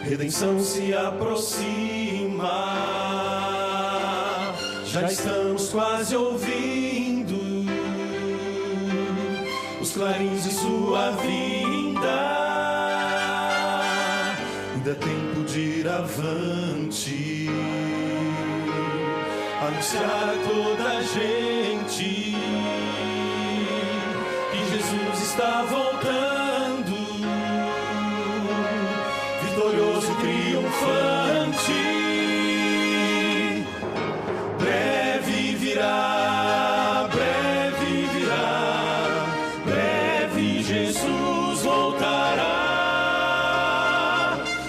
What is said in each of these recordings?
Redenção se aproxima, já estamos quase ouvindo os clarins de sua vinda. Ainda é tempo de ir avante, anunciar a toda a gente que Jesus está voltando, vitorioso, triunfante. Breve virá, breve virá, breve Jesus voltará.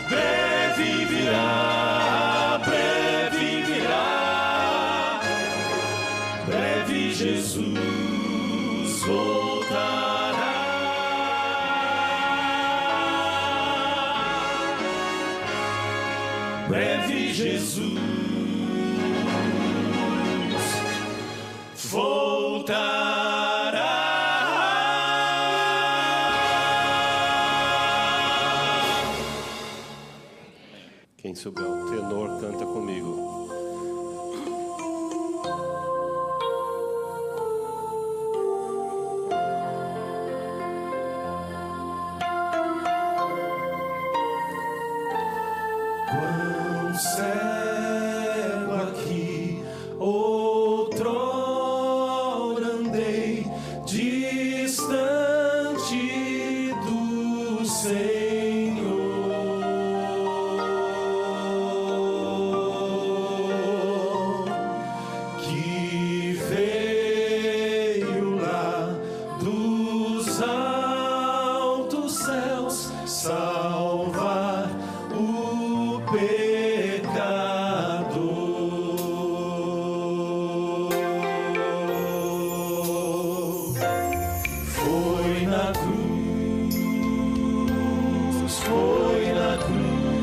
Breve virá, breve virá, breve Jesus voltará. Breve Jesus voltará. Quem souber o tenor, canta comigo. Cego aqui, outrora andei distante do Senhor, que veio lá dos altos céus salvar o pecador. Foi na cruz,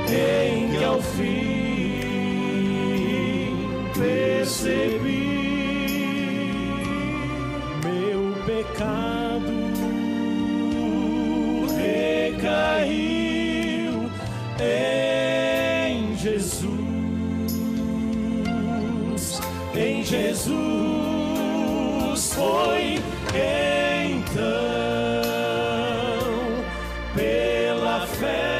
em que ao fim percebi meu pecado recaiu em Jesus. Em Jesus foi então pela fé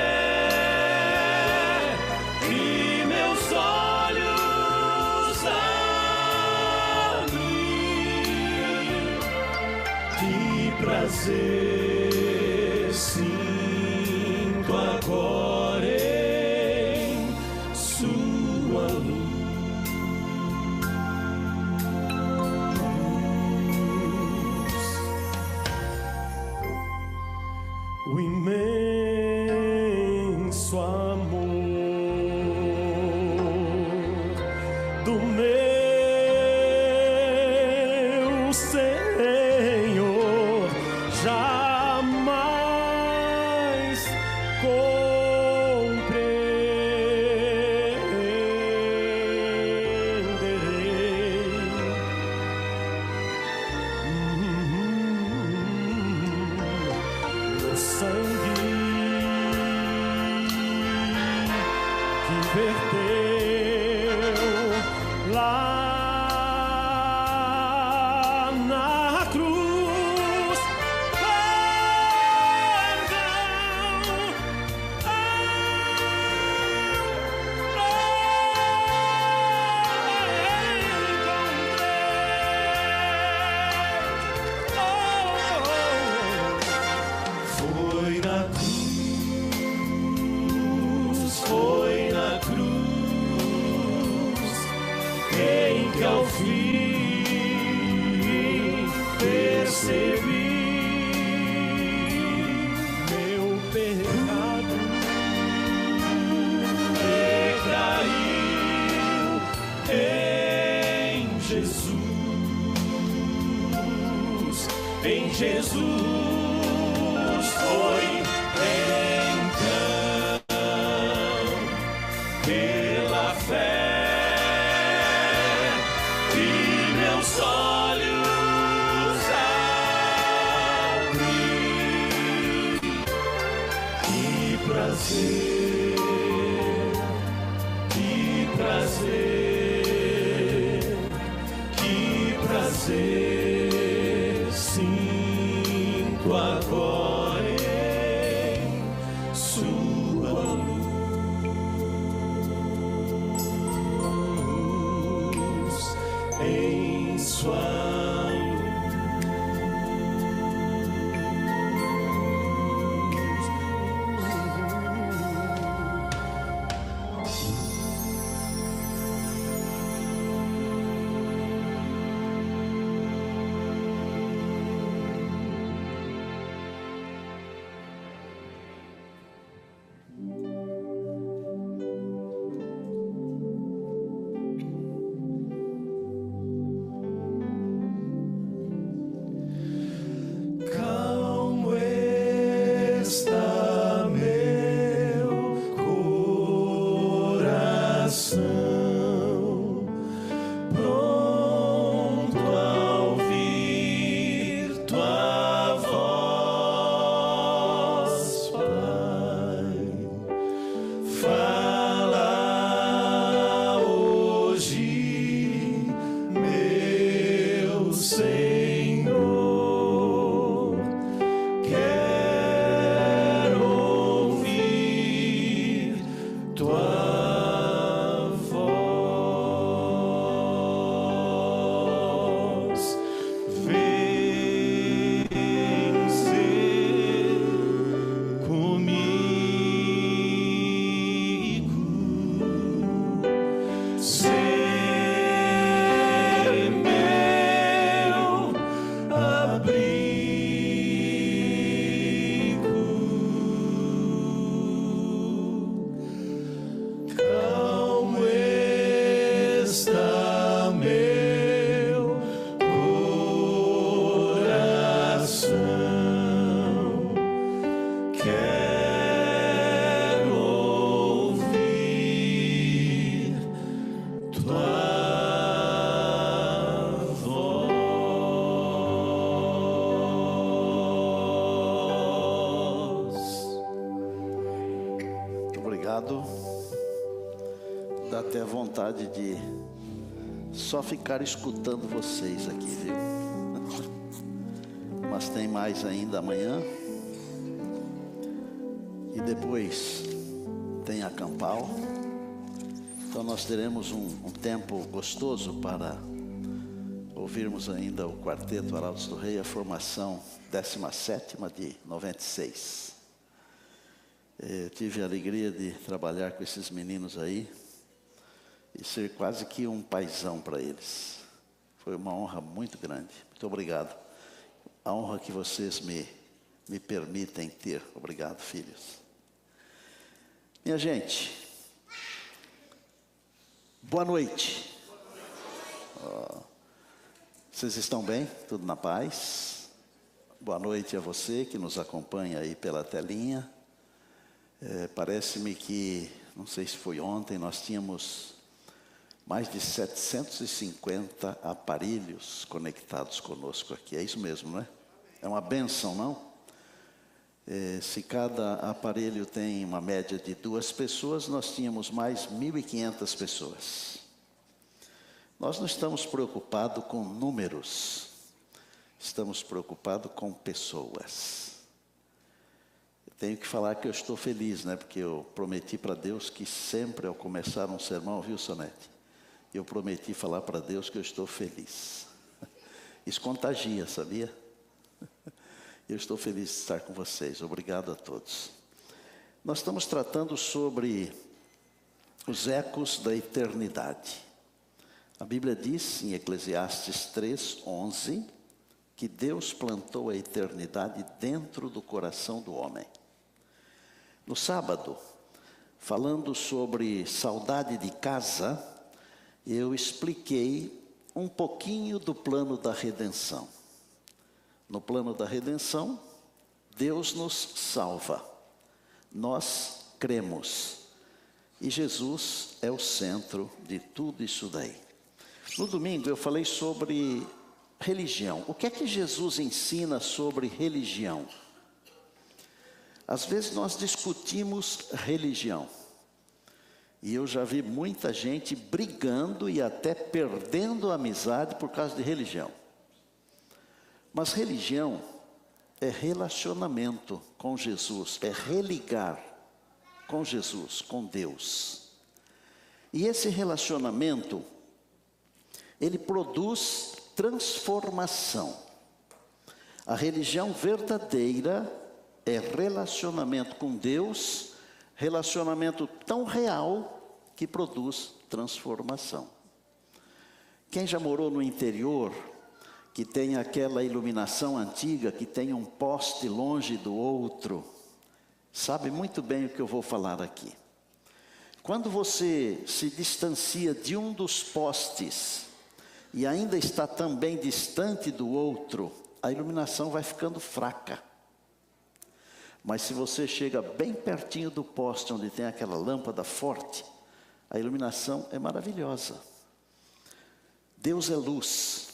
que meus olhos abrem. Que prazer sinto agora em sua luz. O imenso amor do meu Senhor jamais compreenderei. O sangue que verteu lá na cruz, foi na cruz, em que ao fim percebi meu pecado recaiu em Jesus. Em Jesus foi então pela fé que meus olhos abrem. prazer, que prazer, que prazer sinto agora em sua luz, em sua Dá até vontade de só ficar escutando vocês aqui, viu? Mas tem mais ainda amanhã. E depois tem a Campal. Então nós teremos um tempo gostoso para ouvirmos ainda o Quarteto Arautos do Rei, a formação 17ª de 96. Eu tive a alegria de trabalhar com esses meninos aí e ser quase que um paizão para eles. Foi uma honra muito grande. Muito obrigado. A honra que vocês me permitem ter. Obrigado, filhos. Minha gente, boa noite. Vocês estão bem? Tudo na paz? Boa noite a você que nos acompanha aí pela telinha. Parece-me que, não sei se foi ontem, nós tínhamos mais de 750 aparelhos conectados conosco aqui. É isso mesmo, né? É uma bênção, não? Se cada aparelho tem uma média de 2 pessoas, nós tínhamos mais 1.500 pessoas. Nós não estamos preocupados com números, estamos preocupados com pessoas. Tenho que falar que eu estou feliz, né? Porque eu prometi para Deus que sempre ao começar um sermão, viu, Sonete? Eu prometi falar para Deus que eu estou feliz. Isso contagia, sabia? Eu estou feliz de estar com vocês. Obrigado a todos. Nós estamos tratando sobre os ecos da eternidade. A Bíblia diz em Eclesiastes 3:11 que Deus plantou a eternidade dentro do coração do homem. No sábado, falando sobre saudade de casa, eu expliquei um pouquinho do plano da redenção. No plano da redenção, Deus nos salva. Nós cremos. E Jesus é o centro de tudo isso daí. No domingo eu falei sobre religião. O que é que Jesus ensina sobre religião? Às vezes nós discutimos religião. E eu já vi muita gente brigando e até perdendo a amizade por causa de religião. Mas religião é relacionamento com Jesus, é religar com Jesus, com Deus. E esse relacionamento, ele produz transformação. A religião verdadeira é relacionamento com Deus, relacionamento tão real que produz transformação. Quem já morou no interior, que tem aquela iluminação antiga, que tem um poste longe do outro, sabe muito bem o que eu vou falar aqui. Quando você se distancia de um dos postes e ainda está também distante do outro, a iluminação vai ficando fraca. Mas se você chega bem pertinho do poste onde tem aquela lâmpada forte, a iluminação é maravilhosa. Deus é luz.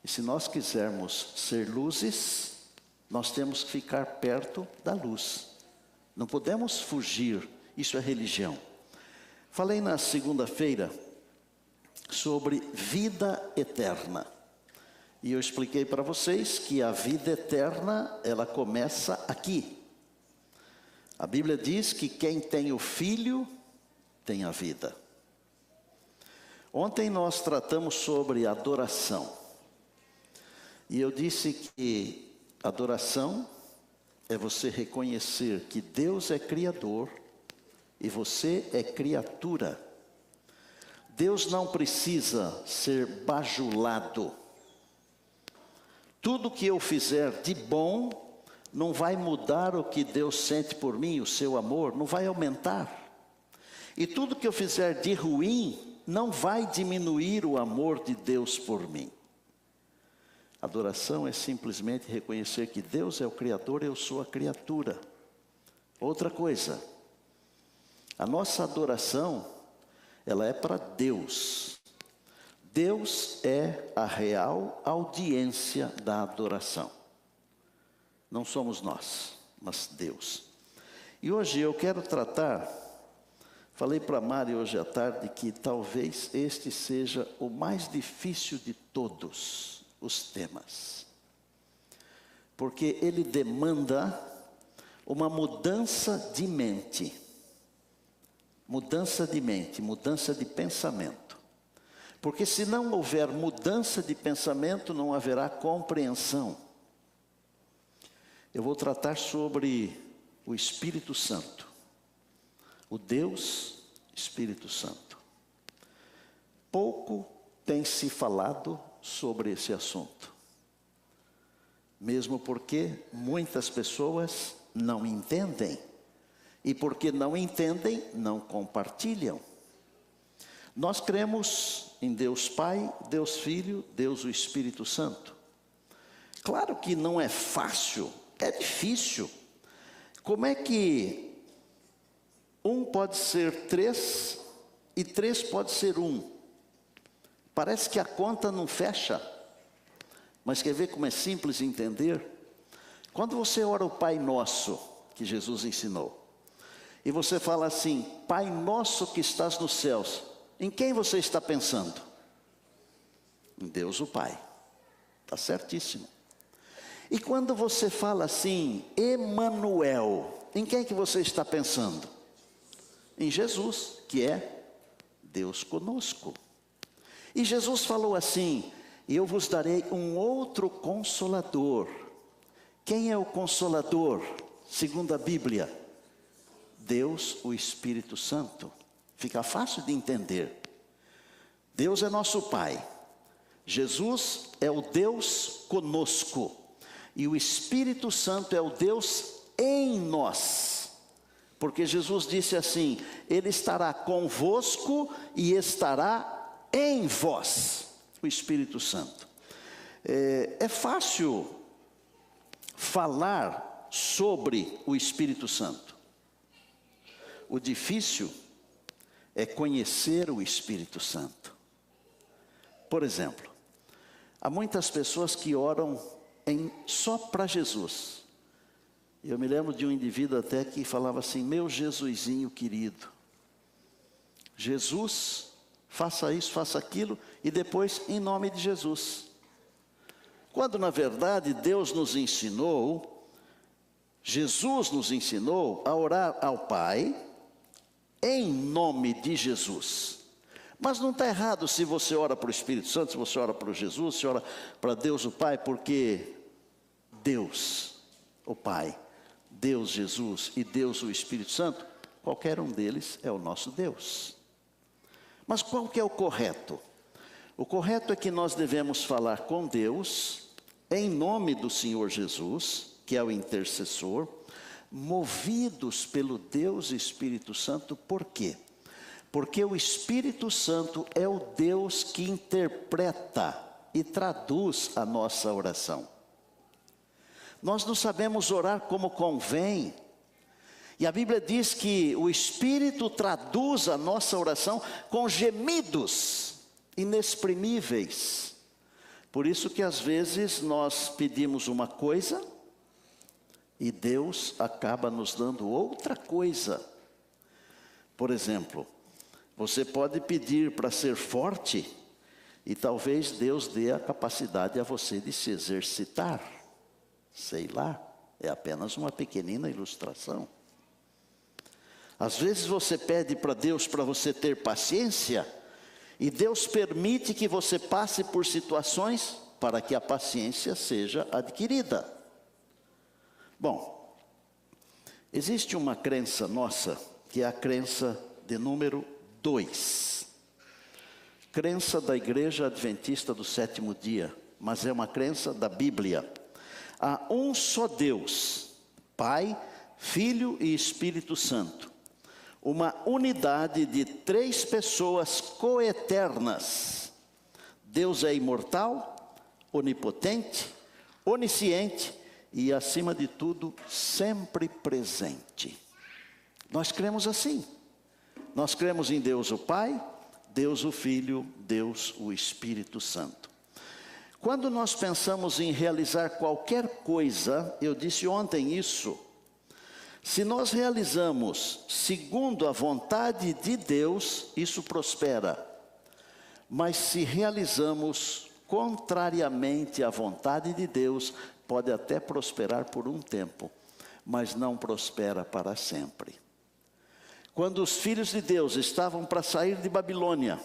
E se nós quisermos ser luzes, nós temos que ficar perto da luz. Não podemos fugir, isso é religião. Falei na segunda-feira sobre vida eterna. E eu expliquei para vocês que a vida eterna, ela começa aqui. A Bíblia diz que quem tem o Filho, tem a vida. Ontem nós tratamos sobre adoração. E eu disse que adoração é você reconhecer que Deus é Criador e você é criatura. Deus não precisa ser bajulado. Tudo que eu fizer de bom não vai mudar o que Deus sente por mim, o seu amor, não vai aumentar. E tudo que eu fizer de ruim não vai diminuir o amor de Deus por mim. Adoração é simplesmente reconhecer que Deus é o Criador e eu sou a criatura. Outra coisa, a nossa adoração, ela é para Deus. Deus é a real audiência da adoração. Não somos nós, mas Deus. E hoje eu quero tratar, falei para a Mari hoje à tarde que talvez este seja o mais difícil de todos os temas. Porque ele demanda uma mudança de mente. Mudança de mente, mudança de pensamento. Porque se não houver mudança de pensamento, não haverá compreensão. Eu vou tratar sobre o Espírito Santo. O Deus Espírito Santo. Pouco tem se falado sobre esse assunto. Mesmo porque muitas pessoas não entendem. E porque não entendem, não compartilham. Nós cremos em Deus Pai, Deus Filho, Deus o Espírito Santo. Claro que não é fácil, é difícil. Como é que um pode ser 3 e 3 pode ser 1? Parece que a conta não fecha. Mas quer ver como é simples entender? Quando você ora o Pai Nosso, que Jesus ensinou, e você fala assim, Pai Nosso que estás nos céus, em quem você está pensando? Em Deus o Pai. Está certíssimo. E quando você fala assim, Emanuel, em quem que você está pensando? Em Jesus, que é Deus conosco. E Jesus falou assim, eu vos darei um outro Consolador. Quem é o Consolador? Segundo a Bíblia, Deus, o Espírito Santo. Fica fácil de entender. Deus é nosso Pai. Jesus é o Deus conosco. E o Espírito Santo é o Deus em nós. Porque Jesus disse assim, Ele estará convosco e estará em vós. O Espírito Santo. É fácil falar sobre o Espírito Santo. O difícil é conhecer o Espírito Santo. Por exemplo, há muitas pessoas que oram só para Jesus. Eu me lembro de um indivíduo até que falava assim: meu Jesusinho querido, Jesus, faça isso, faça aquilo, e depois, em nome de Jesus. Quando na verdade Deus nos ensinou, Jesus nos ensinou a orar ao Pai, em nome de Jesus. Mas não está errado se você ora para o Espírito Santo, se você ora para Jesus, se ora para Deus o Pai, porque Deus, o Pai, Deus Jesus e Deus o Espírito Santo, qualquer um deles é o nosso Deus. Mas qual que é o correto? O correto é que nós devemos falar com Deus, em nome do Senhor Jesus, que é o intercessor, movidos pelo Deus Espírito Santo. Por quê? Porque o Espírito Santo é o Deus que interpreta e traduz a nossa oração. Nós não sabemos orar como convém. E a Bíblia diz que o Espírito traduz a nossa oração com gemidos inexprimíveis. Por isso que às vezes nós pedimos uma coisa e Deus acaba nos dando outra coisa. Por exemplo, você pode pedir para ser forte e talvez Deus dê a capacidade a você de se exercitar. Sei lá, é apenas uma pequenina ilustração. Às vezes você pede para Deus para você ter paciência e Deus permite que você passe por situações para que a paciência seja adquirida. Bom, existe uma crença nossa que é a crença de número 2. Crença da Igreja Adventista do Sétimo Dia, mas é uma crença da Bíblia. Há um só Deus, Pai, Filho e Espírito Santo. Uma unidade de 3 pessoas coeternas. Deus é imortal, onipotente, onisciente e, acima de tudo, sempre presente. Nós cremos assim. Nós cremos em Deus o Pai, Deus o Filho, Deus o Espírito Santo. Quando nós pensamos em realizar qualquer coisa, eu disse ontem isso, se nós realizamos segundo a vontade de Deus, isso prospera. Mas se realizamos contrariamente à vontade de Deus, pode até prosperar por um tempo, mas não prospera para sempre. Quando os filhos de Deus estavam para sair de Babilônia,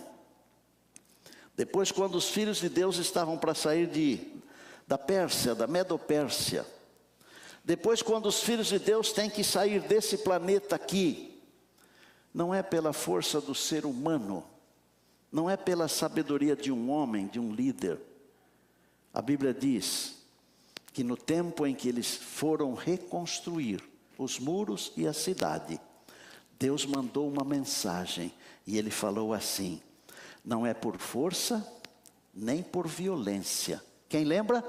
depois quando os filhos de Deus estavam para sair da Pérsia, da Medo-Pérsia, depois quando os filhos de Deus têm que sair desse planeta aqui, não é pela força do ser humano, não é pela sabedoria de um homem, de um líder. A Bíblia diz que no tempo em que eles foram reconstruir os muros e a cidade, Deus mandou uma mensagem e Ele falou assim: não é por força, nem por violência. Quem lembra?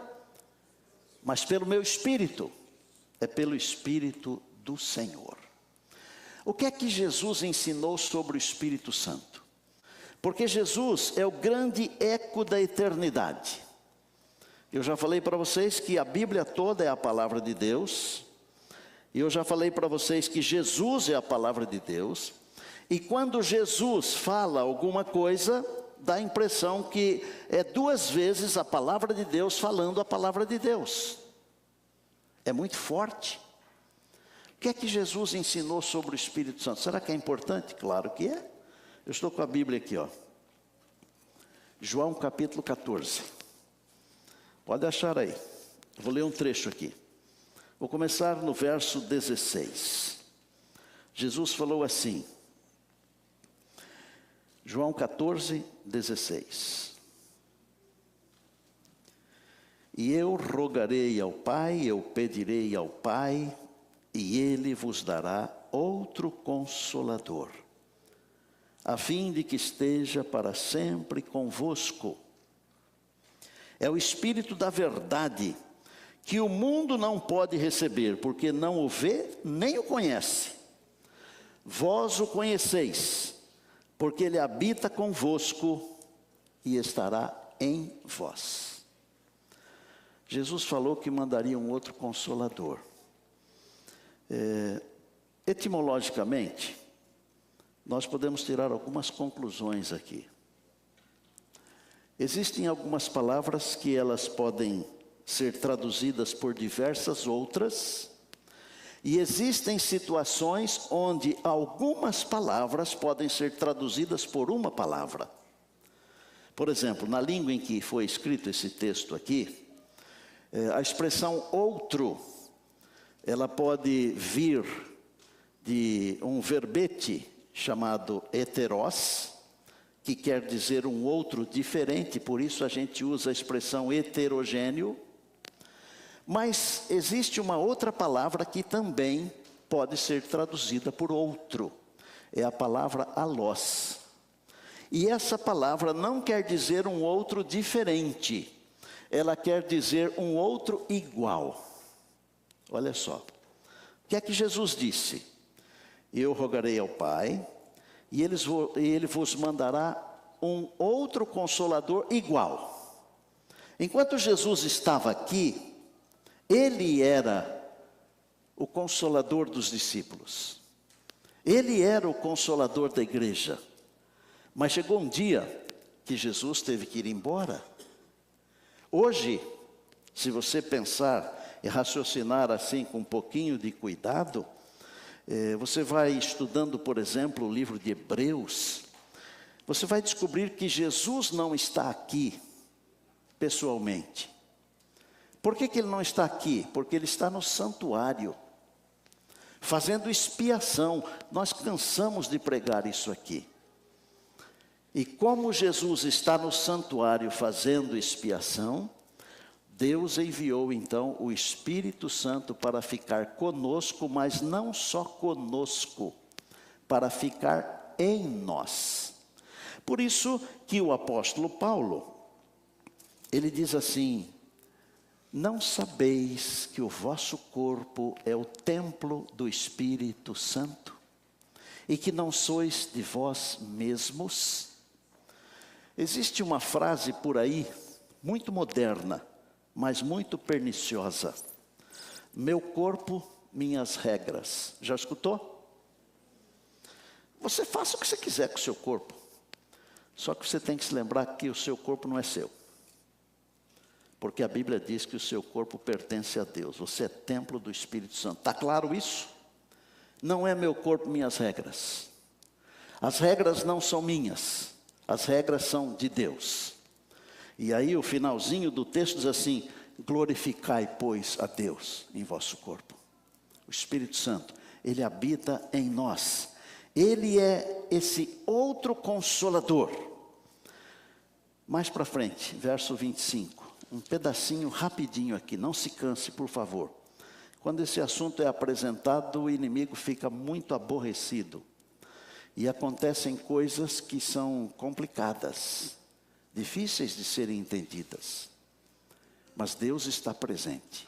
Mas pelo meu Espírito, é pelo Espírito do Senhor. O que é que Jesus ensinou sobre o Espírito Santo? Porque Jesus é o grande eco da eternidade. Eu já falei para vocês que a Bíblia toda é a palavra de Deus. E eu já falei para vocês que Jesus é a palavra de Deus. E quando Jesus fala alguma coisa, dá a impressão que é 2 vezes a palavra de Deus falando a palavra de Deus. É muito forte. O que é que Jesus ensinou sobre o Espírito Santo? Será que é importante? Claro que é. Eu estou com a Bíblia aqui, ó. João capítulo 14. Pode achar aí. Vou ler um trecho aqui. Vou começar no verso 16. Jesus falou assim. João 14, 16. E eu rogarei ao Pai, eu pedirei ao Pai, e Ele vos dará outro Consolador, a fim de que esteja para sempre convosco. É o Espírito da verdade, que o mundo não pode receber, porque não o vê nem o conhece. Vós o conheceis, porque Ele habita convosco e estará em vós. Jesus falou que mandaria um outro Consolador. Etimologicamente, nós podemos tirar algumas conclusões aqui. Existem algumas palavras que elas podem ser traduzidas por diversas outras, e existem situações onde algumas palavras podem ser traduzidas por uma palavra. Por exemplo, na língua em que foi escrito esse texto aqui, a expressão outro, ela pode vir de um verbete chamado heteros, que quer dizer um outro diferente, por isso a gente usa a expressão heterogêneo. Mas existe uma outra palavra que também pode ser traduzida por outro. É a palavra alós. E essa palavra não quer dizer um outro diferente. Ela quer dizer um outro igual. Olha só. O que é que Jesus disse? Eu rogarei ao Pai, e Ele vos mandará um outro Consolador igual. Enquanto Jesus estava aqui, Ele era o Consolador dos discípulos. Ele era o Consolador da igreja. Mas chegou um dia que Jesus teve que ir embora. Hoje, se você pensar e raciocinar assim com um pouquinho de cuidado, você vai estudando, por exemplo, o livro de Hebreus, você vai descobrir que Jesus não está aqui pessoalmente. Por que Ele não está aqui? Porque Ele está no santuário, fazendo expiação. Nós cansamos de pregar isso aqui. E como Jesus está no santuário fazendo expiação, Deus enviou então o Espírito Santo para ficar conosco, mas não só conosco, para ficar em nós. Por isso que o apóstolo Paulo, ele diz assim: não sabeis que o vosso corpo é o templo do Espírito Santo, e que não sois de vós mesmos? Existe uma frase por aí, muito moderna, mas muito perniciosa. Meu corpo, minhas regras. Já escutou? Você faça o que você quiser com o seu corpo. Só que você tem que se lembrar que o seu corpo não é seu. Porque a Bíblia diz que o seu corpo pertence a Deus. Você é templo do Espírito Santo. Está claro isso? Não é meu corpo, minhas regras. As regras não são minhas. As regras são de Deus. E aí o finalzinho do texto diz assim: glorificai, pois, a Deus em vosso corpo. O Espírito Santo, Ele habita em nós. Ele é esse outro Consolador. Mais para frente, verso 25. Um pedacinho rapidinho aqui, não se canse, por favor. Quando esse assunto é apresentado, o inimigo fica muito aborrecido. E acontecem coisas que são complicadas, difíceis de serem entendidas. Mas Deus está presente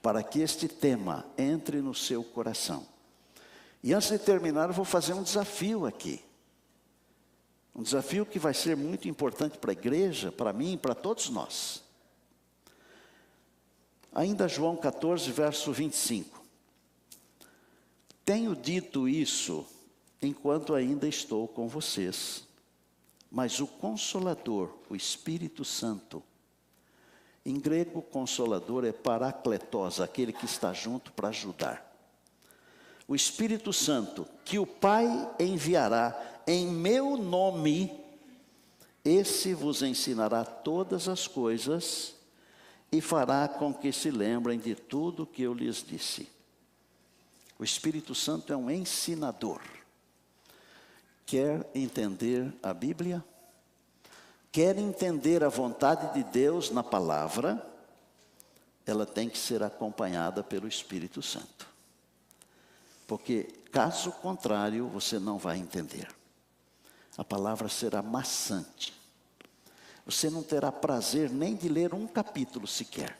para que este tema entre no seu coração. E antes de terminar, eu vou fazer um desafio aqui. Um desafio que vai ser muito importante para a igreja, para mim e para todos nós. Ainda João 14, verso 25. Tenho dito isso enquanto ainda estou com vocês. Mas o Consolador, o Espírito Santo, em grego Consolador é parakletos, aquele que está junto para ajudar. O Espírito Santo, que o Pai enviará em meu nome, esse vos ensinará todas as coisas e fará com que se lembrem de tudo que eu lhes disse. O Espírito Santo é um ensinador. Quer entender a Bíblia? Quer entender a vontade de Deus na palavra? Ela tem que ser acompanhada pelo Espírito Santo. Porque, caso contrário, você não vai entender. A palavra será maçante. Você não terá prazer nem de ler um capítulo sequer.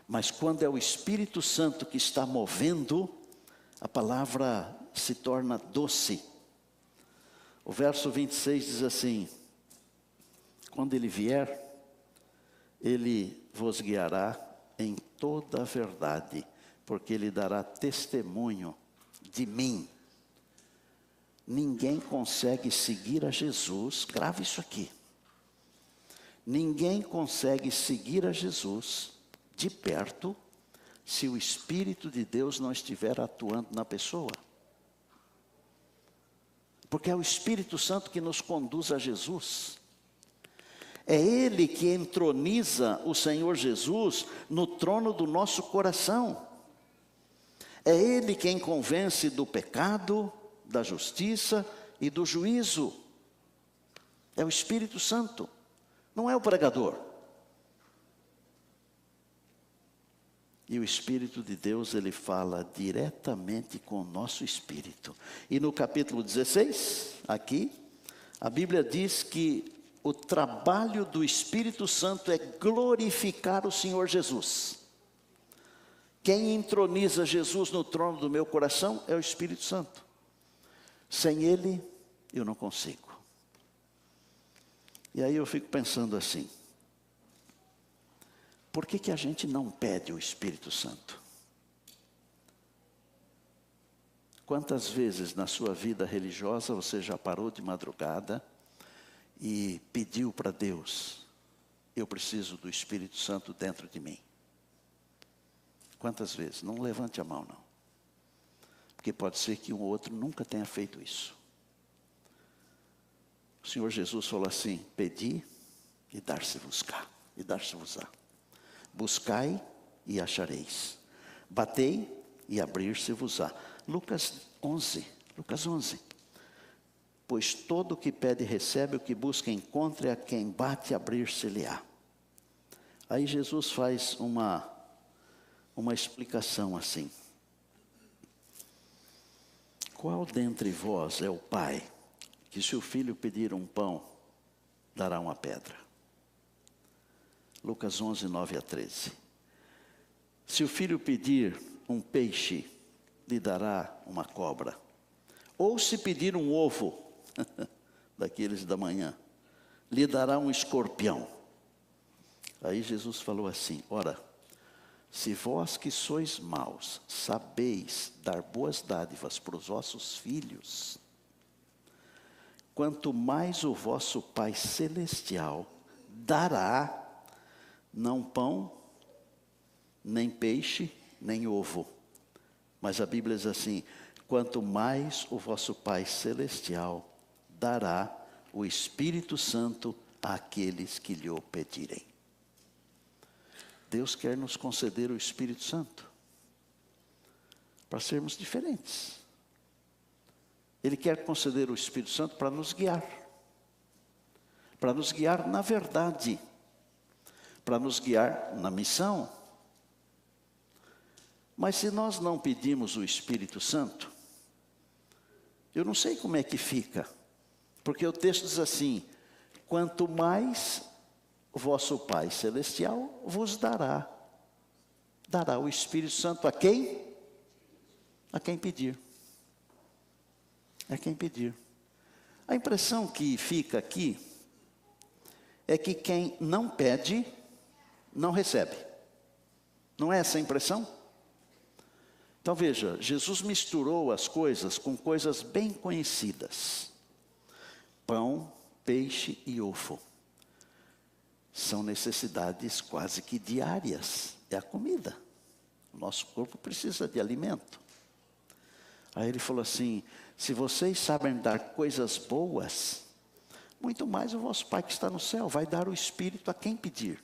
Mas quando é o Espírito Santo que está movendo, a palavra se torna doce. O verso 26 diz assim: quando Ele vier, Ele vos guiará em toda a verdade. porque Ele dará testemunho de mim. Ninguém consegue seguir a Jesus, grave isso aqui. Ninguém consegue seguir a Jesus de perto se o Espírito de Deus não estiver atuando na pessoa. Porque é o Espírito Santo que nos conduz a Jesus. É Ele que entroniza o Senhor Jesus no trono do nosso coração. É Ele quem convence do pecado, da justiça e do juízo. É o Espírito Santo, não é o pregador. E o Espírito de Deus, Ele fala diretamente com o nosso espírito. E no capítulo 16, aqui, a Bíblia diz que o trabalho do Espírito Santo é glorificar o Senhor Jesus. Quem entroniza Jesus no trono do meu coração é o Espírito Santo. Sem Ele, eu não consigo. E aí eu fico pensando assim, por que a gente não pede o Espírito Santo? Quantas vezes na sua vida religiosa você já parou de madrugada e pediu para Deus, eu preciso do Espírito Santo dentro de mim? Quantas vezes? Não levante a mão, não. Porque pode ser que um ou outro nunca tenha feito isso. O Senhor Jesus falou assim, pedi e dar-se-vos-á, e dar-se-vos-á. Buscai e achareis. Batei e abrir-se-vos-á. Lucas 11. Pois todo o que pede recebe, o que busca encontra, e a quem bate abrir-se-lhe-á. Aí Jesus faz uma explicação assim. Qual dentre vós é o pai, que se o filho pedir um pão, dará uma pedra? Lucas 11, 9 a 13. Se o filho pedir um peixe, lhe dará uma cobra. Ou se pedir um ovo, daqueles da manhã, lhe dará um escorpião. Aí Jesus falou assim, ora, se vós que sois maus, sabeis dar boas dádivas para os vossos filhos, quanto mais o vosso Pai Celestial dará, não pão, nem peixe, nem ovo. Mas a Bíblia diz assim, quanto mais o vosso Pai Celestial dará o Espírito Santo àqueles que lhe o pedirem. Deus quer nos conceder o Espírito Santo para sermos diferentes. Ele quer conceder o Espírito Santo para nos guiar na verdade, para nos guiar na missão. Mas se nós não pedimos o Espírito Santo, eu não sei como é que fica, porque o texto diz assim, quanto mais o vosso Pai Celestial vos dará o Espírito Santo a quem? A quem pedir. A quem pedir. A impressão que fica aqui é que quem não pede, não recebe. Não é essa a impressão? Então veja, Jesus misturou as coisas com coisas bem conhecidas. Pão, peixe e ovo. São necessidades quase que diárias. É a comida. O nosso corpo precisa de alimento. Aí ele falou assim, se vocês sabem dar coisas boas, muito mais o vosso Pai que está no céu vai dar o Espírito a quem pedir.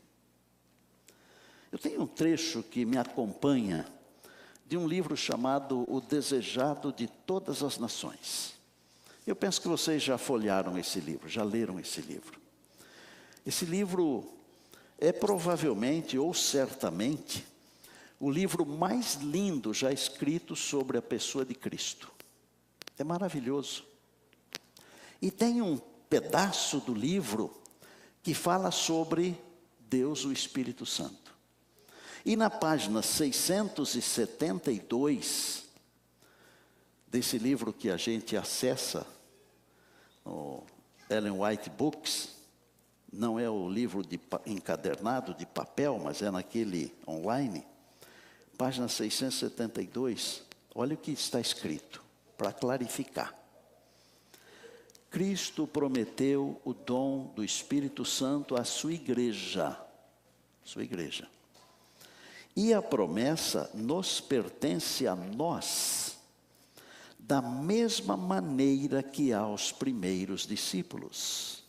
Eu tenho um trecho que me acompanha de um livro chamado O Desejado de Todas as Nações. Eu penso que vocês já folhearam esse livro, já leram esse livro. Esse livro é provavelmente ou certamente o livro mais lindo já escrito sobre a pessoa de Cristo. É maravilhoso. E tem um pedaço do livro que fala sobre Deus, o Espírito Santo. E na página 672 desse livro que a gente acessa, no Ellen White Books, não é o livro encadernado de papel, mas é naquele online. página 672, olha o que está escrito, para clarificar. Cristo prometeu o dom do Espírito Santo à sua igreja. E a promessa nos pertence a nós, da mesma maneira que aos primeiros discípulos.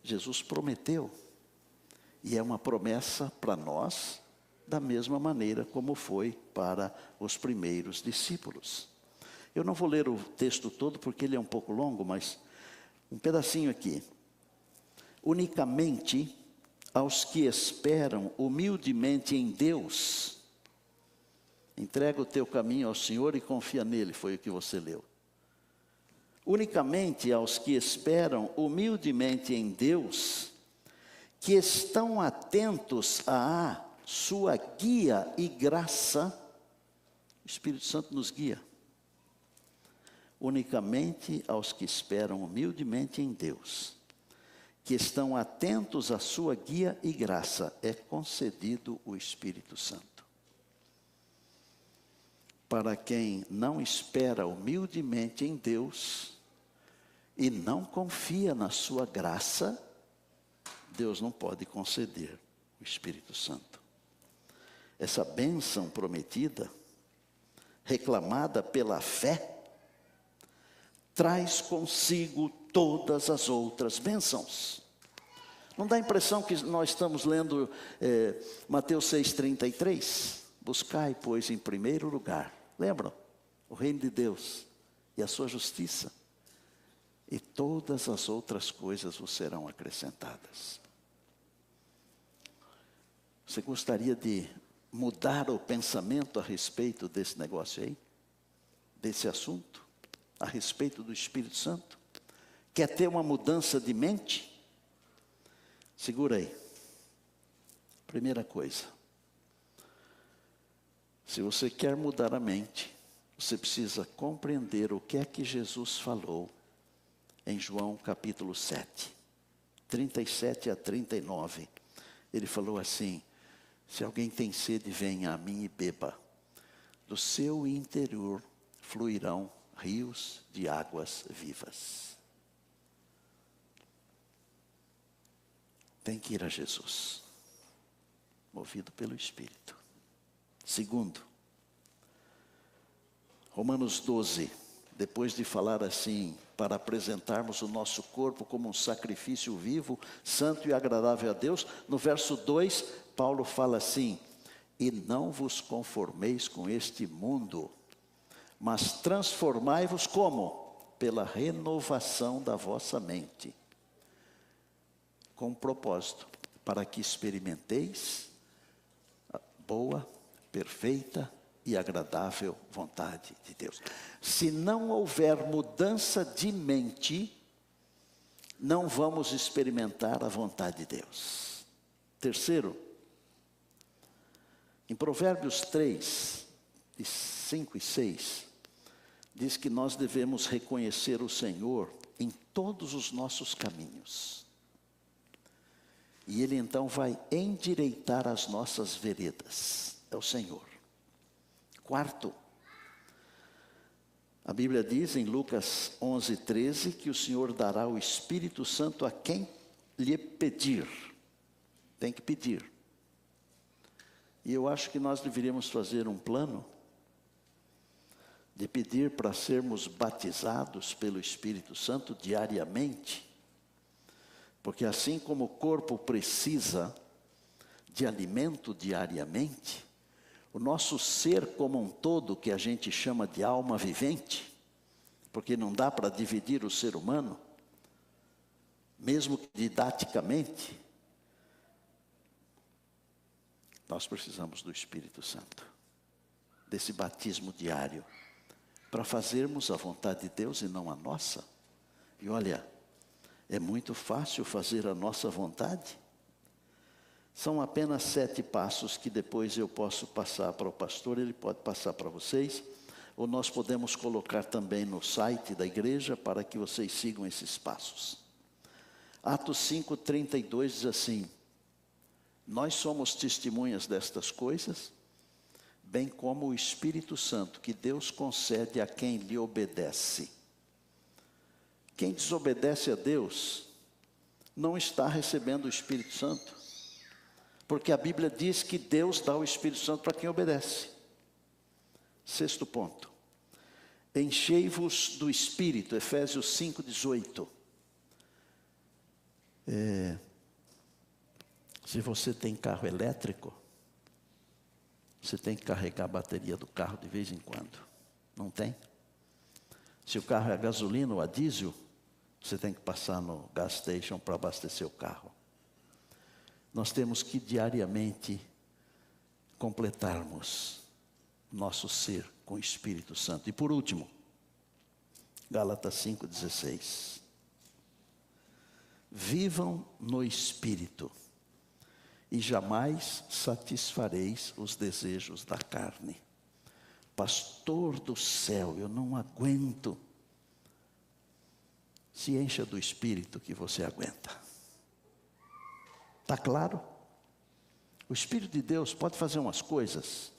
Jesus prometeu, e é uma promessa para nós, da mesma maneira como foi para os primeiros discípulos. Eu não vou ler o texto todo porque ele é um pouco longo, mas um pedacinho aqui. Unicamente aos que esperam humildemente em Deus, entrega o teu caminho ao Senhor e confia nele, foi o que você leu. Unicamente aos que esperam humildemente em Deus, que estão atentos à sua guia e graça, o Espírito Santo nos guia. Unicamente aos que esperam humildemente em Deus, que estão atentos à sua guia e graça, é concedido o Espírito Santo. Para quem não espera humildemente em Deus e não confia na sua graça, Deus não pode conceder o Espírito Santo. Essa bênção prometida, reclamada pela fé, traz consigo todas as outras bênçãos. Não dá a impressão que nós estamos lendo Mateus 6,33? Buscai, pois, em primeiro lugar, lembram? O reino de Deus e a sua justiça, e todas as outras coisas vos serão acrescentadas. Você gostaria de mudar o pensamento a respeito desse negócio aí? Desse assunto? A respeito do Espírito Santo? Quer ter uma mudança de mente? Segura aí. Primeira coisa. Se você quer mudar a mente, você precisa compreender o que é que Jesus falou em João capítulo 7, 37 a 39. Ele falou assim: se alguém tem sede, venha a mim e beba. Do seu interior fluirão rios de águas vivas. Tem que ir a Jesus, movido pelo Espírito. Segundo, Romanos 12, depois de falar assim, para apresentarmos o nosso corpo como um sacrifício vivo, santo e agradável a Deus, no verso 2, Paulo fala assim: e não vos conformeis com este mundo, mas transformai-vos como? Pela renovação da vossa mente. Com um propósito, para que experimenteis a boa, perfeita e agradável vontade de Deus. Se não houver mudança de mente, não vamos experimentar a vontade de Deus. Terceiro, em Provérbios 3, 5 e 6, diz que nós devemos reconhecer o Senhor em todos os nossos caminhos. E Ele então vai endireitar as nossas veredas. É o Senhor. Quarto, a Bíblia diz em Lucas 11, 13, que o Senhor dará o Espírito Santo a quem lhe pedir. Tem que pedir. E eu acho que nós deveríamos fazer um plano de pedir para sermos batizados pelo Espírito Santo diariamente. Porque assim como o corpo precisa de alimento diariamente, o nosso ser como um todo, que a gente chama de alma vivente, porque não dá para dividir o ser humano, mesmo didaticamente, nós precisamos do Espírito Santo, desse batismo diário, para fazermos a vontade de Deus e não a nossa. E olha, é muito fácil fazer a nossa vontade. São apenas 7 passos que depois eu posso passar para o pastor, ele pode passar para vocês, ou nós podemos colocar também no site da igreja para que vocês sigam esses passos. Atos 5:32 diz assim: Nós somos testemunhas destas coisas, bem como o Espírito Santo, que Deus concede a quem lhe obedece. Quem desobedece a Deus não está recebendo o Espírito Santo, porque a Bíblia diz que Deus dá o Espírito Santo para quem obedece. Sexto ponto. Enchei-vos do Espírito, Efésios 5:18. Se você tem carro elétrico, você tem que carregar a bateria do carro de vez em quando. Não tem? Se o carro é a gasolina ou a diesel, você tem que passar no gas station para abastecer o carro. Nós temos que diariamente completarmos nosso ser com o Espírito Santo. E por último, Gálatas 5:16. Vivam no Espírito, e jamais satisfareis os desejos da carne. Pastor do céu, eu não aguento. Se encha do Espírito que você aguenta. Está claro? O Espírito de Deus pode fazer umas coisas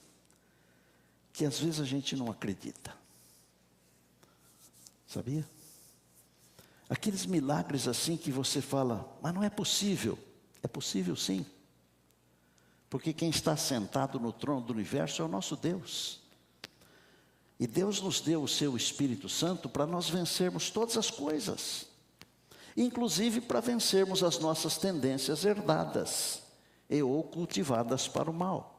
que às vezes a gente não acredita. Sabia? Aqueles milagres assim que você fala, mas não é possível. É possível sim. Porque quem está sentado no trono do universo é o nosso Deus. E Deus nos deu o seu Espírito Santo para nós vencermos todas as coisas. Inclusive para vencermos as nossas tendências herdadas e ou cultivadas para o mal.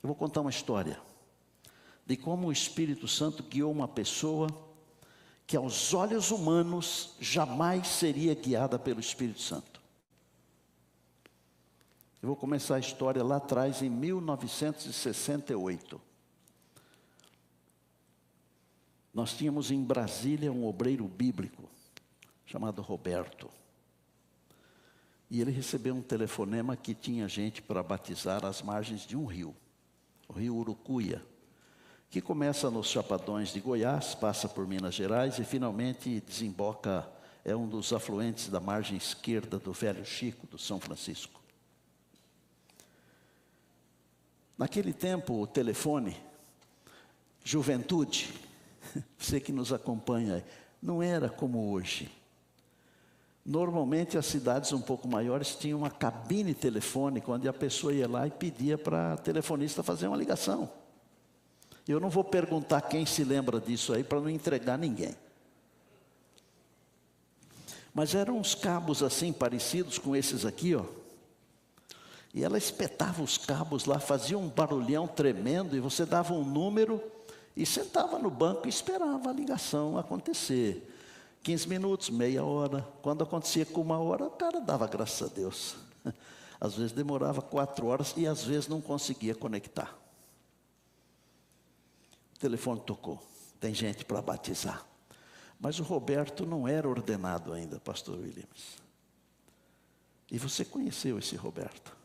Eu vou contar uma história de como o Espírito Santo guiou uma pessoa que aos olhos humanos jamais seria guiada pelo Espírito Santo. Eu vou começar a história lá atrás, em 1968. Nós tínhamos em Brasília um obreiro bíblico, chamado Roberto. E ele recebeu um telefonema que tinha gente para batizar às margens de um rio, o rio Urucuia, que começa nos Chapadões de Goiás, passa por Minas Gerais e finalmente desemboca, é um dos afluentes da margem esquerda do Velho Chico, do São Francisco. Naquele tempo, o telefone, juventude, você que nos acompanha, não era como hoje. Normalmente as cidades um pouco maiores tinham uma cabine telefônica, onde a pessoa ia lá e pedia para a telefonista fazer uma ligação. Eu não vou perguntar quem se lembra disso aí, para não entregar ninguém. Mas eram uns cabos assim, parecidos com esses aqui, ó. E ela espetava os cabos lá, fazia um barulhão tremendo, e você dava um número e sentava no banco e esperava a ligação acontecer. 15 minutos, meia hora. Quando acontecia com 1 hora, o cara dava graças a Deus. Às vezes demorava 4 horas e às vezes não conseguia conectar. O telefone tocou. Tem gente para batizar. Mas o Roberto não era ordenado ainda, pastor Williams. E você conheceu esse Roberto.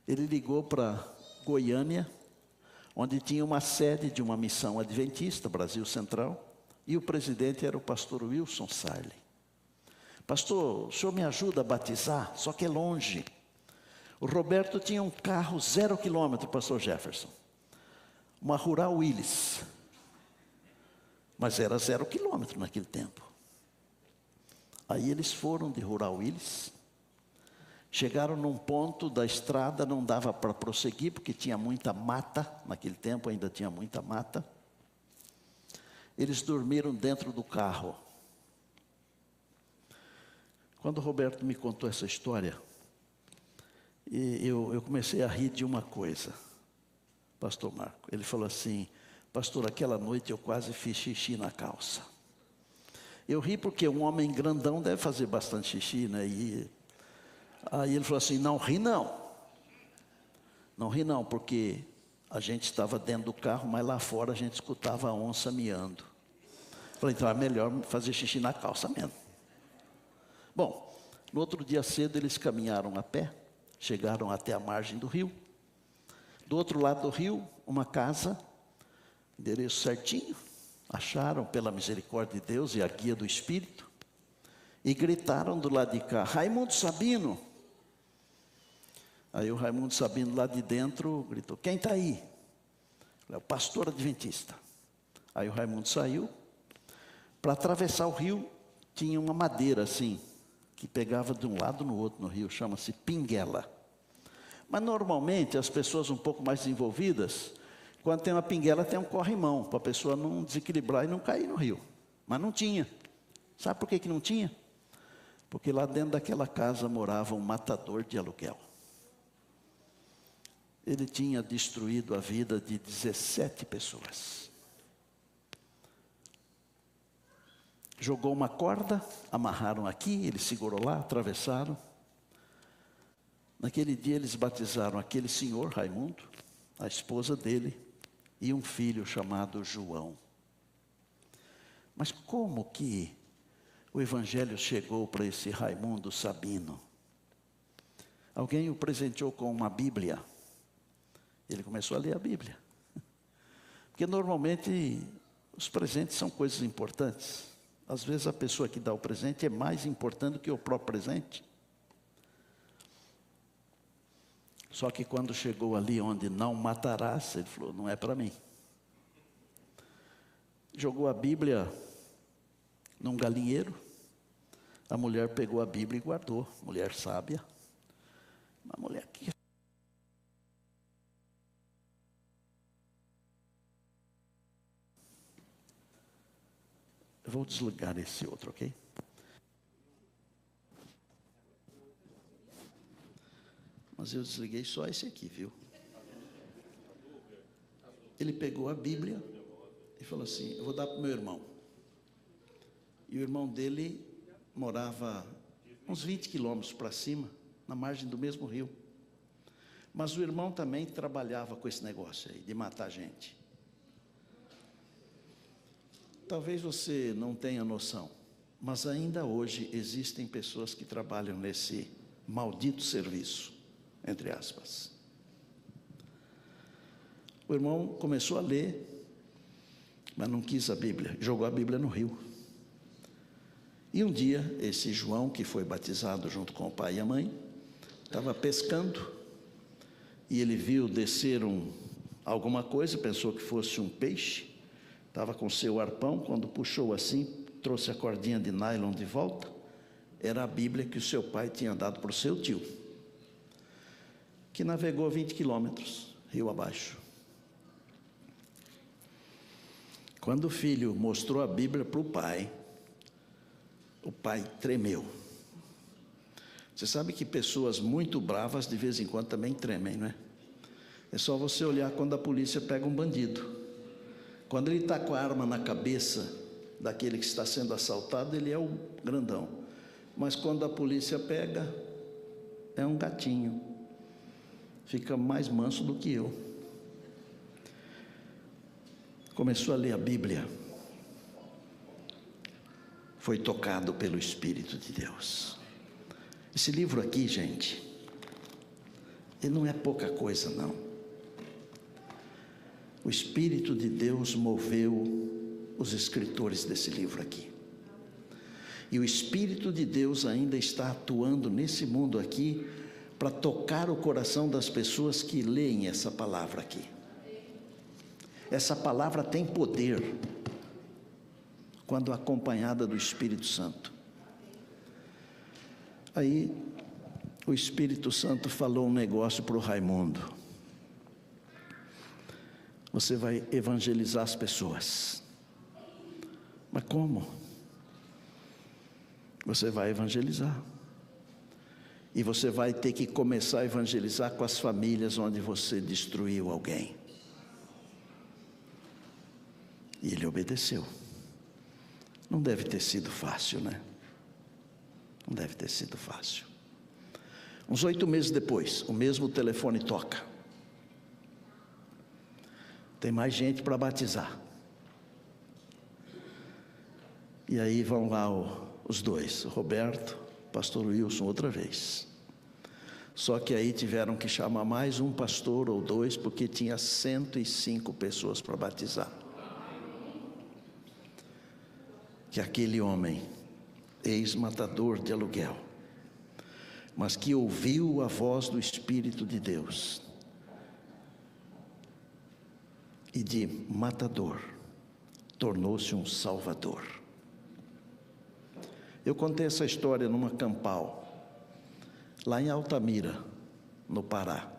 Ele ligou para Goiânia, onde tinha uma sede de uma missão adventista, Brasil Central, e o presidente era o pastor Wilson Sarli. Pastor, o senhor me ajuda a batizar? Só que é longe. O Roberto tinha um carro 0 quilômetro, pastor Jefferson. Uma Rural Willys. Mas era 0 quilômetro naquele tempo. Aí eles foram de Rural Willys. Chegaram num ponto da estrada, não dava para prosseguir, porque tinha muita mata. Naquele tempo ainda tinha muita mata. Eles dormiram dentro do carro. Quando o Roberto me contou essa história, eu comecei a rir de uma coisa, pastor Marco. Ele falou assim, pastor, aquela noite eu quase fiz xixi na calça. Eu ri porque um homem grandão deve fazer bastante xixi, né? E aí ele falou assim, não ri não. Não ri não, porque a gente estava dentro do carro, mas lá fora a gente escutava a onça miando. Falei, então é melhor fazer xixi na calça mesmo. Bom, no outro dia cedo eles caminharam a pé, chegaram até a margem do rio. Do outro lado do rio, uma casa, endereço certinho, acharam pela misericórdia de Deus e a guia do Espírito. E gritaram do lado de cá: Raimundo Sabino. Aí o Raimundo Sabino lá de dentro gritou: quem está aí? É o pastor adventista. Aí o Raimundo saiu. Para atravessar o rio, tinha uma madeira assim, que pegava de um lado no outro no rio, chama-se pinguela. Mas normalmente as pessoas um pouco mais desenvolvidas, quando tem uma pinguela, tem um corrimão, para a pessoa não desequilibrar e não cair no rio. Mas não tinha. Sabe por que não tinha? Porque lá dentro daquela casa morava um matador de aluguel. Ele tinha destruído a vida de 17 pessoas. Jogou uma corda, amarraram aqui, ele segurou lá, atravessaram. Naquele dia eles batizaram aquele senhor, Raimundo, a esposa dele e um filho chamado João. Mas como que o evangelho chegou para esse Raimundo Sabino? Alguém o presenteou com uma Bíblia. Ele começou a ler a Bíblia. Porque normalmente os presentes são coisas importantes. Às vezes a pessoa que dá o presente é mais importante do que o próprio presente. Só que quando chegou ali onde não matarás, ele falou: não é para mim. Jogou a Bíblia num galinheiro. A mulher pegou a Bíblia e guardou. Mulher sábia. Uma mulher que... Eu vou desligar esse outro, ok? Mas eu desliguei só esse aqui, viu? Ele pegou a Bíblia e falou assim: eu vou dar para o meu irmão. E o irmão dele morava uns 20 quilômetros para cima, na margem do mesmo rio. Mas o irmão também trabalhava com esse negócio aí, de matar gente. Talvez você não tenha noção, mas ainda hoje existem pessoas que trabalham nesse maldito serviço, entre aspas. O irmão começou a ler, mas não quis a Bíblia, jogou a Bíblia no rio. E um dia, esse João, que foi batizado junto com o pai e a mãe, estava pescando, e ele viu descer alguma coisa, pensou que fosse um peixe, estava com seu arpão, quando puxou assim, trouxe a cordinha de nylon de volta, era a Bíblia que o seu pai tinha dado para o seu tio, que navegou 20 quilômetros, rio abaixo. Quando o filho mostrou a Bíblia para o pai tremeu. Você sabe que pessoas muito bravas de vez em quando também tremem, não é? É só você olhar quando a polícia pega um bandido. Quando ele está com a arma na cabeça daquele que está sendo assaltado, ele é o grandão. Mas quando a polícia pega, é um gatinho. Fica mais manso do que eu. Começou a ler a Bíblia. Foi tocado pelo Espírito de Deus. Esse livro aqui, gente, ele não é pouca coisa, não. O Espírito de Deus moveu os escritores desse livro aqui. E o Espírito de Deus ainda está atuando nesse mundo aqui para tocar o coração das pessoas que leem essa palavra aqui. Essa palavra tem poder quando acompanhada do Espírito Santo. Aí o Espírito Santo falou um negócio para o Raimundo: você vai evangelizar as pessoas. Mas como? Você vai evangelizar. E você vai ter que começar a evangelizar com as famílias onde você destruiu alguém. E ele obedeceu. Não deve ter sido fácil, né? Não deve ter sido fácil. Uns 8 meses depois, o mesmo telefone toca. Tem mais gente para batizar. E aí vão lá os dois, o Roberto, o pastor Wilson, outra vez. Só que aí tiveram que chamar mais um pastor ou dois, porque tinha 105 pessoas para batizar. Que aquele homem ex-matador de aluguel, mas que ouviu a voz do Espírito de Deus e de matador tornou-se um salvador. Eu contei essa história numa campal, lá em Altamira, no Pará.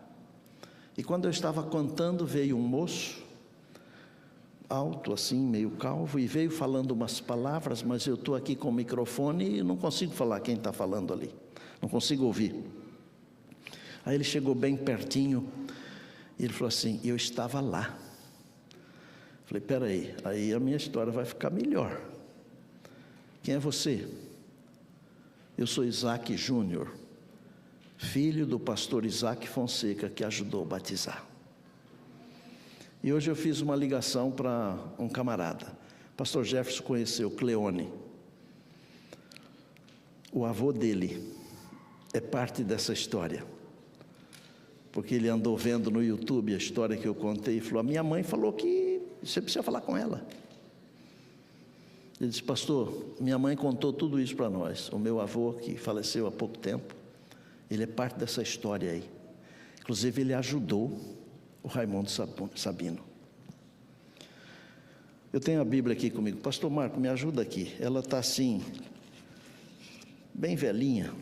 E quando eu estava contando, veio um moço, alto assim, meio calvo, e veio falando umas palavras, mas eu estou aqui com o microfone e não consigo falar quem está falando ali. Não consigo ouvir. Aí ele chegou bem pertinho e ele falou assim: eu estava lá. Falei: peraí, aí a minha história vai ficar melhor. Quem é você? Eu sou Isaac Júnior, filho do pastor Isaac Fonseca, que ajudou a batizar. E hoje eu fiz uma ligação para um camarada. Pastor Jefferson conheceu Cleone. O avô dele é parte dessa história, porque ele andou vendo no YouTube a história que eu contei e falou: a minha mãe falou que você precisa falar com ela. Ele disse: pastor, minha mãe contou tudo isso para nós. O meu avô, que faleceu há pouco tempo, ele é parte dessa história aí. Inclusive ele ajudou o Raimundo Sabino. Eu tenho a Bíblia aqui comigo. Pastor Marco, me ajuda aqui. Ela está assim, bem velhinha,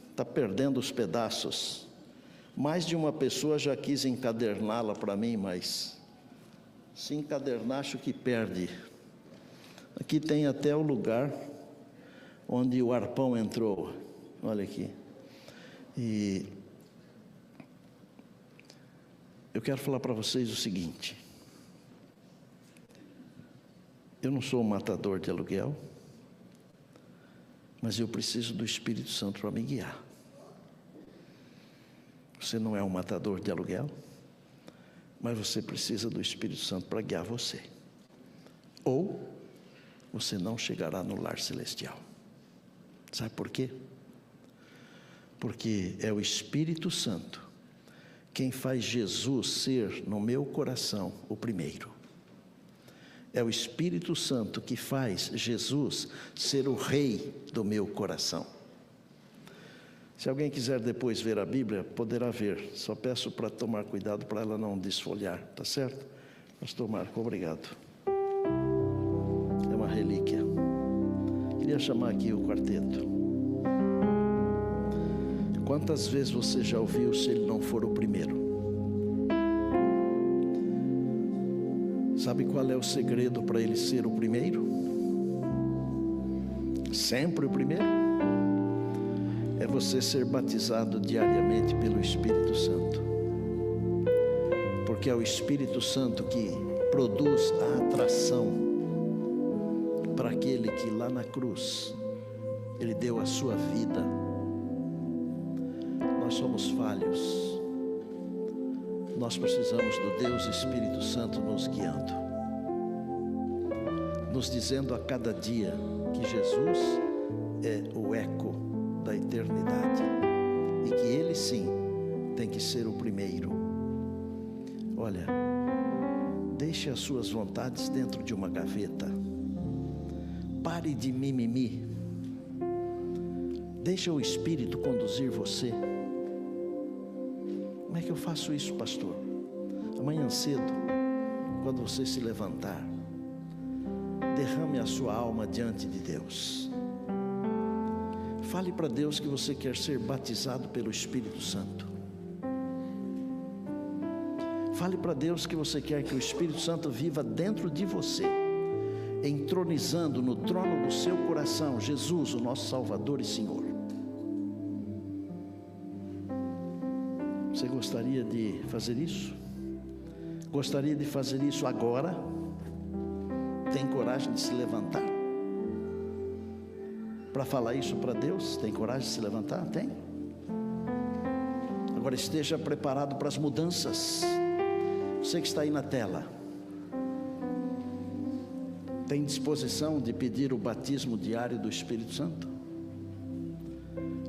está perdendo os pedaços. Mais de uma pessoa já quis encaderná-la para mim, mas se encadernar, acho que perde. Aqui tem até o lugar onde o arpão entrou. Olha aqui. E eu quero falar para vocês o seguinte: eu não sou um matador de aluguel, mas eu preciso do Espírito Santo para me guiar. Você não é um matador de aluguel, mas você precisa do Espírito Santo para guiar você. Ou você não chegará no lar celestial. Sabe por quê? Porque é o Espírito Santo quem faz Jesus ser no meu coração o primeiro. É o Espírito Santo que faz Jesus ser o rei do meu coração. Se alguém quiser depois ver a Bíblia, poderá ver. Só peço para tomar cuidado para ela não desfolhar, tá certo? Pastor Marco, obrigado. É uma relíquia. Queria chamar aqui o quarteto. Quantas vezes você já ouviu: se ele não for o primeiro? Sabe qual é o segredo para ele ser o primeiro? Sempre o primeiro? É você ser batizado diariamente pelo Espírito Santo. Porque é o Espírito Santo que produz a atração para aquele que lá na cruz ele deu a sua vida. Nós somos falhos. Nós precisamos do Deus Espírito Santo nos guiando, nos dizendo a cada dia que Jesus é o eco da eternidade e que Ele sim tem que ser o primeiro. Olha, deixe as suas vontades dentro de uma gaveta. Pare de mimimi. Deixa o Espírito conduzir você. Como é que eu faço isso, pastor? Amanhã cedo, quando você se levantar, derrame a sua alma diante de Deus. Fale para Deus que você quer ser batizado pelo Espírito Santo. Fale para Deus que você quer que o Espírito Santo viva dentro de você, entronizando no trono do seu coração Jesus, o nosso Salvador e Senhor. Você gostaria de fazer isso? Gostaria de fazer isso agora? Tem coragem de se levantar para falar isso para Deus? Tem coragem de se levantar? Tem? Agora esteja preparado para as mudanças. Você que está aí na tela, tem disposição de pedir o batismo diário do Espírito Santo?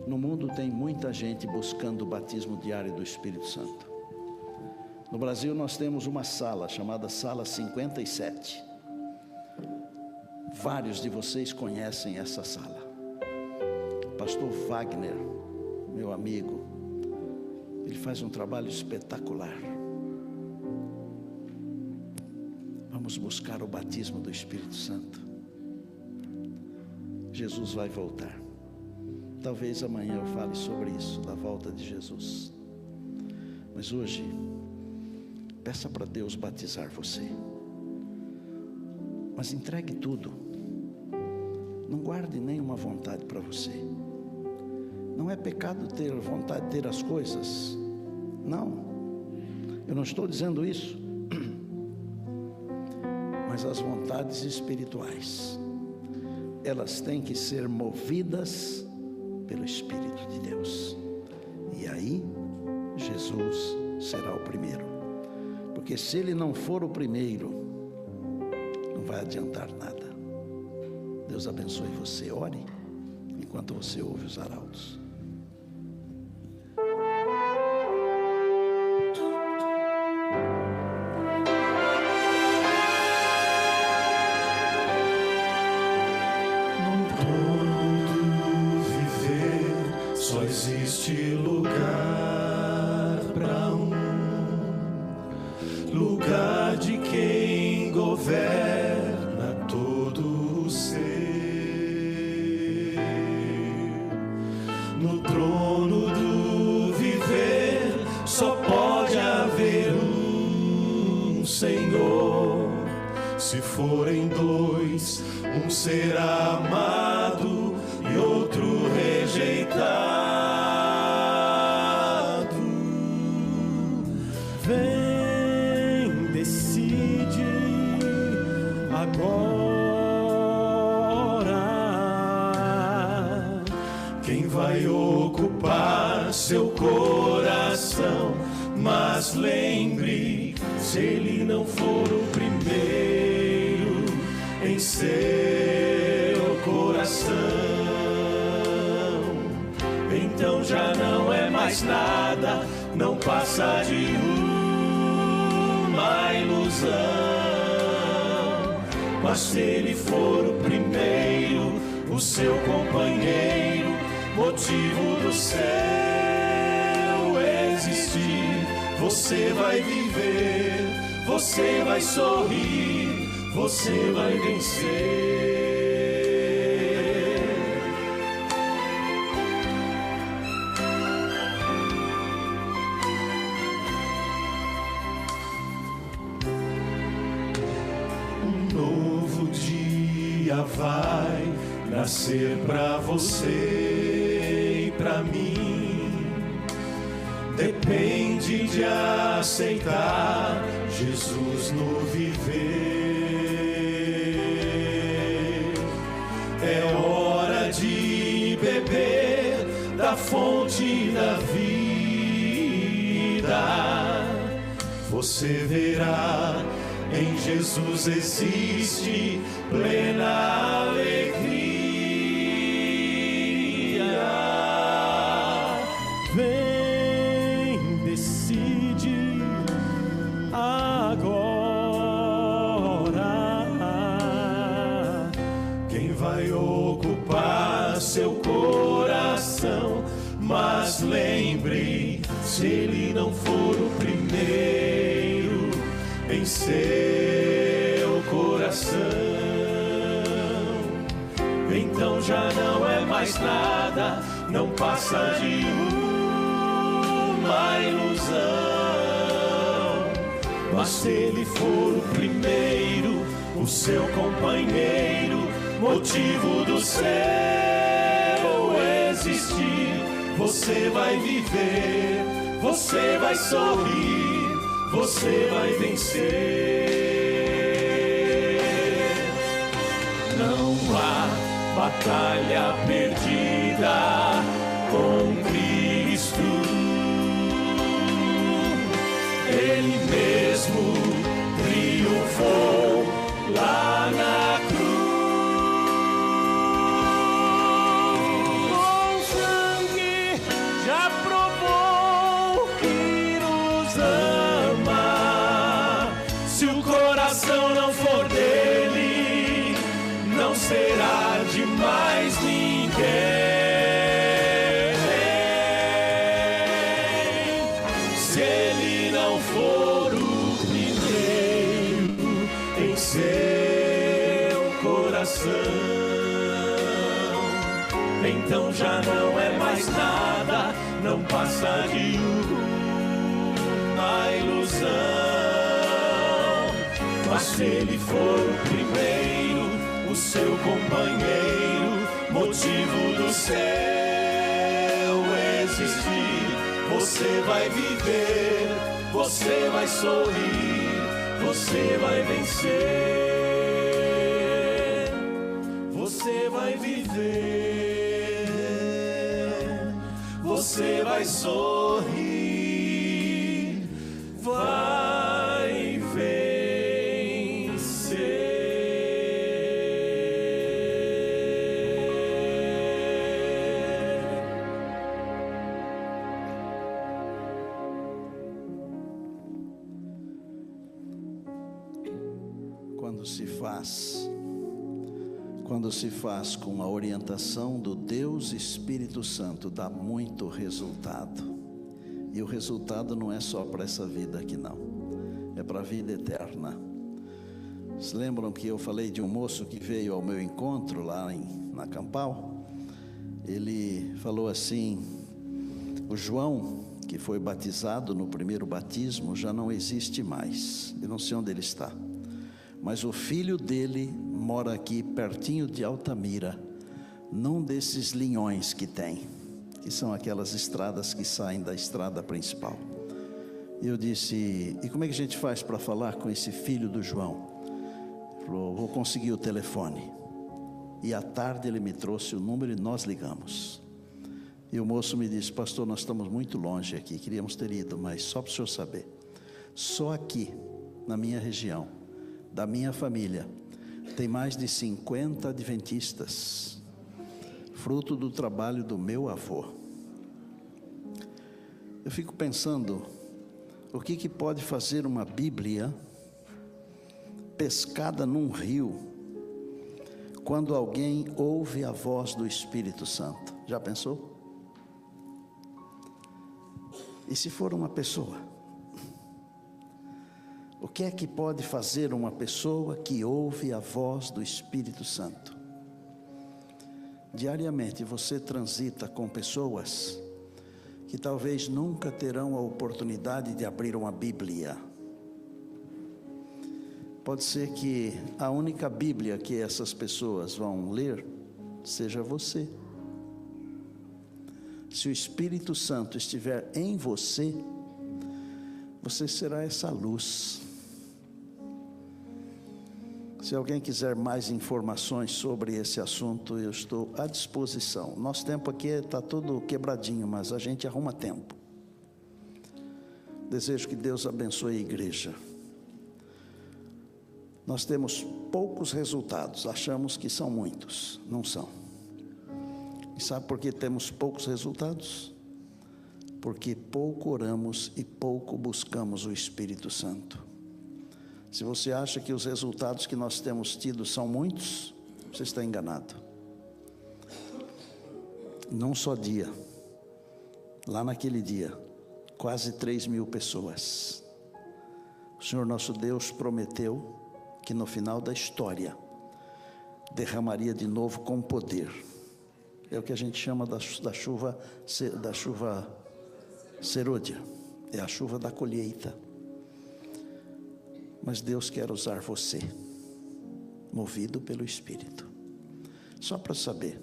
No mundo tem muita gente buscando o batismo diário do Espírito Santo. No Brasil nós temos uma sala chamada Sala 57. Vários de vocês conhecem essa sala. pastor Wagner, meu amigo, ele faz um trabalho espetacular. Vamos buscar o batismo do Espírito Santo. Jesus vai voltar. Talvez amanhã eu fale sobre isso, da volta de Jesus. Mas hoje, peça para Deus batizar você. Mas entregue tudo. Não guarde nenhuma vontade para você. Não é pecado ter vontade de ter as coisas. Não. Eu não estou dizendo isso. Mas as vontades espirituais, elas têm que ser movidas pelo Espírito de Deus. E aí, Jesus será o primeiro. Porque se Ele não for o primeiro, não vai adiantar nada. Deus abençoe você. Ore enquanto você ouve os arautos. Só existe lugar para lugar de quem governa todo o ser. No trono do viver só pode haver um Senhor. Se forem dois, um será amado e outro rejeitado. Vem, decide agora quem vai ocupar seu coração. Mas lembre, se ele não for o primeiro em seu coração, então já não é mais nada, não passa de uma ilusão. Mas se ele for o primeiro, o seu companheiro, motivo do seu existir, você vai viver, você vai sorrir, você vai vencer. Vai nascer pra você e pra mim. Depende de aceitar Jesus no viver. É hora de beber da fonte da vida. Você verá, em Jesus existe plena alegria. Vem, decide agora quem vai ocupar seu coração. Mas lembre, se ele não for o primeiro em seu coração, então já não é mais nada, não passa de uma ilusão. Mas se ele for o primeiro, o seu companheiro, motivo do seu existir, você vai viver, você vai sorrir, você vai vencer. Não há batalha perdida com Cristo. Ele mesmo triunfou lá na cruz. Com sangue já provou que nos ama. Se o coração não for dele, não será de mais ninguém. seu coração. Então já não é mais nada, não passa de uma ilusão. Mas se ele for o primeiro, o seu companheiro, motivo do seu existir, você vai viver, você vai sorrir, você vai vencer, você vai viver, você vai sorrir, vai vencer. Quando se faz com a orientação do Deus Espírito Santo, dá muito resultado. E o resultado não é só para essa vida aqui não, é para a vida eterna. Vocês lembram que eu falei de um moço que veio ao meu encontro lá na Campal? Ele falou assim: o João, que foi batizado no primeiro batismo, já não existe mais. Eu não sei onde ele está, mas o filho dele mora aqui pertinho de Altamira, num desses linhões que tem, que são aquelas estradas que saem da estrada principal. Eu disse: e como é que a gente faz para falar com esse filho do João? Ele falou: vou conseguir o telefone. E à tarde ele me trouxe o número e nós ligamos. E o moço me disse: pastor, nós estamos muito longe aqui, queríamos ter ido, mas só para o senhor saber, só aqui na minha região, da minha família, tem mais de 50 adventistas, fruto do trabalho do meu avô. Eu fico pensando, o que pode fazer uma Bíblia pescada num rio, quando alguém ouve a voz do Espírito Santo? Já pensou? E se for uma pessoa? O que é que pode fazer uma pessoa que ouve a voz do Espírito Santo? Diariamente você transita com pessoas que talvez nunca terão a oportunidade de abrir uma Bíblia. Pode ser que a única Bíblia que essas pessoas vão ler seja você. Se o Espírito Santo estiver em você, você será essa luz. Se alguém quiser mais informações sobre esse assunto, eu estou à disposição. Nosso tempo aqui está todo quebradinho, mas a gente arruma tempo. Desejo que Deus abençoe a igreja. Nós temos poucos resultados, achamos que são muitos, não são. E sabe por que temos poucos resultados? Porque pouco oramos e pouco buscamos o Espírito Santo. Se você acha que os resultados que nós temos tido são muitos, você está enganado. Num só dia, lá naquele dia, quase 3.000 pessoas. O Senhor nosso Deus prometeu que no final da história derramaria de novo com poder. É o que a gente chama da chuva serôdia, é a chuva da colheita. Mas Deus quer usar você, movido pelo Espírito. Só para saber,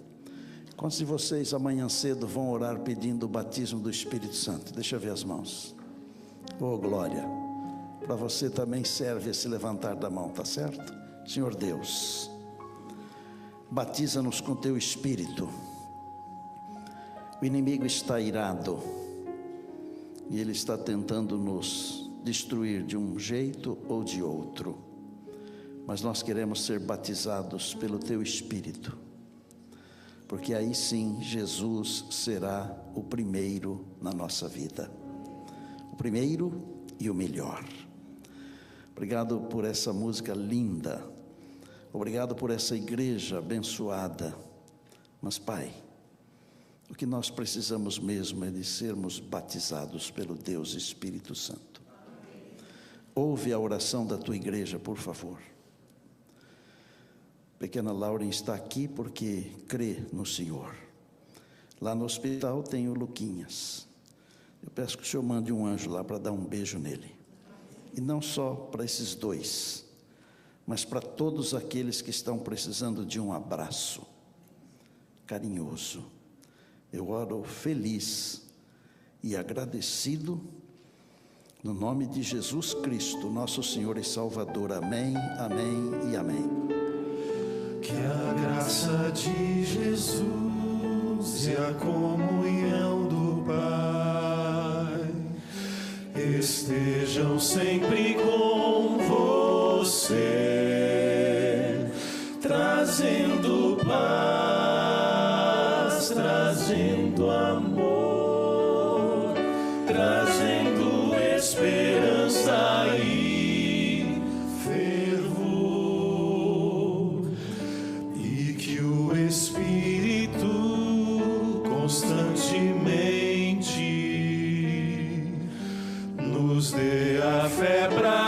quantos de vocês amanhã cedo vão orar pedindo o batismo do Espírito Santo? Deixa eu ver as mãos. Oh, glória! Para você também serve esse levantar da mão, tá certo? Senhor Deus, batiza-nos com teu Espírito. O inimigo está irado e ele está tentando nos destruir de um jeito ou de outro, mas nós queremos ser batizados pelo teu Espírito, porque aí sim Jesus será o primeiro na nossa vida, o primeiro e o melhor. Obrigado por essa música linda, obrigado por essa igreja abençoada, mas Pai, o que nós precisamos mesmo é de sermos batizados pelo Deus Espírito Santo. Ouve a oração da tua igreja, por favor. pequena Lauren está aqui porque crê no Senhor. Lá no hospital tem o Luquinhas. Eu peço que o Senhor mande um anjo lá para dar um beijo nele. E não só para esses dois, mas para todos aqueles que estão precisando de um abraço carinhoso. Eu oro feliz e agradecido no nome de Jesus Cristo, nosso Senhor e Salvador. Amém, amém e amém. Que a graça de Jesus e a comunhão do Pai estejam sempre com você, trazendo paz, trazendo amor, trazendo esperança e fervor, e que o Espírito constantemente nos dê a fé pra